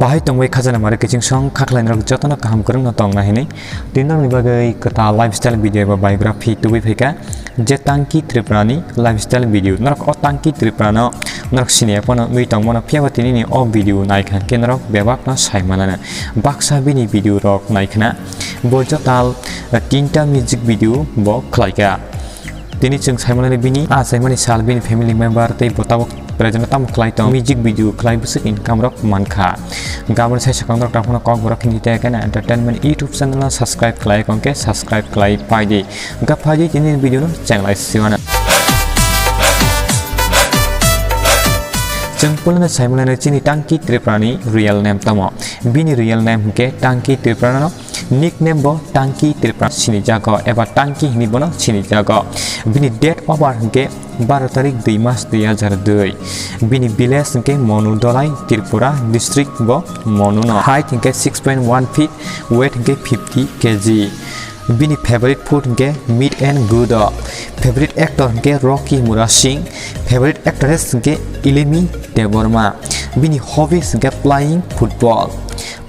Bahai tongway khazana mara kitchen song khaklain rok jotona kaham kurung no tong nahini dinam ni bagai kata lifestyle video ba biography tuwi pheka je Tanki Tripura ni lifestyle video narok o Tanki Tripura no narok sini apono mi tong mono phiawatini ni o video naikhan ke narok bebak no saimanana Bwkha bini video rok naikhana bo jotal tinta music video bo khlaika tini chung saimanani bini a saimani sal bini family member tei botabok present tam khlai tong music video khlai busuk income rok mankha gamon sai sakang rok tapono Kokborok ni te kana entertainment YouTube channel na subscribe khlai kongke subscribe khlai paidi ga paidi tini video no channel siwana jengpulna saimana chini Tanki Tripura ni real name tamo bini real name ke Tanki Tripura no nickname bo Tanki Tripura chini jago eba Tanki hini bono chini jago bini date of birth ke 12 tarik 2 mas 2002 bini village ke Monu Dolai Tripura district bo Monu no height ke 6.1 feet weight ke 50 kg bini favorite food ke meat and good favorite actor ke Rocky Mura Singh favorite actress ke Ilemi Deborma bini hobbies ke playing football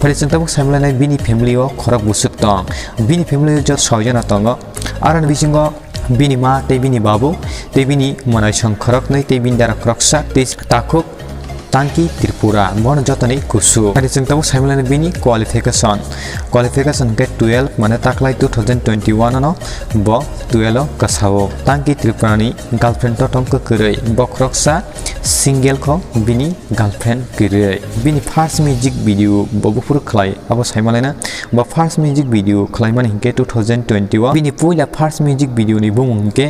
Parisantapuk samlana bini family o khorok busuk tong bini family jot soijana tongo aran bisingo bini ma tei bini babu tei bini monai khorok nei tei bini dara kroksa tei takuk Tanki Tripura mon jotani kusu parisantapuk samlana bini qualification ke 12 mane taklai 2021 no bo 12 kasao Tanki Tripura ni girlfriend to tong kurei bo kroksa single ko bini girlfriend kirei bini first music video bobupur khlai abo saimalena bo first music video khlai man hinke 2021 bini puila first music video ni bumung hinke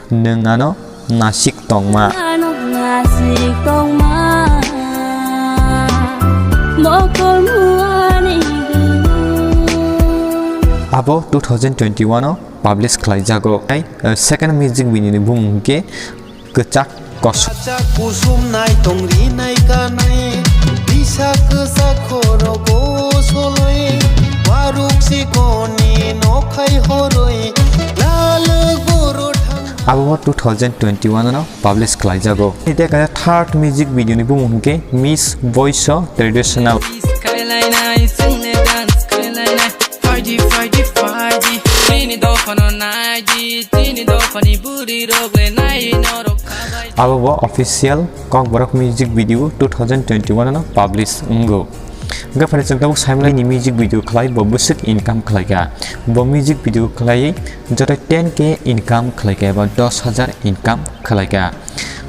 Nwng Naisik Tongma abo 2021 no publish khlai jago second music video ni bumung hinke Kwchak Kosom nai tongri nai kanai bisa kesakoro bosoloi waruk sikoni no khai horoi lal guru abo 2021 no publish khlai jago ite ka third music video ni bumung ke Miss Boisu traditional abo official Kokborok music video 2021 no publish ungo ga parisantapuk saimlai ni music video khlai bo busuk income khlaiga bo music video khlai jota 10k income khlaiga ba 10000 income khlaiga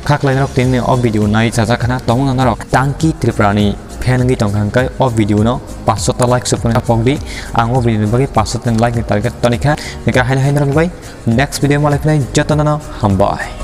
khaklai rok tin o video nai chaja khana tongna narok Tanki Tripura ni fan ngi tongkhang kai o video no 500 ta like supone apogdi ang o video bagi 500 like ni target tonika nika haina haina rok bai next video malai nai jotana hambai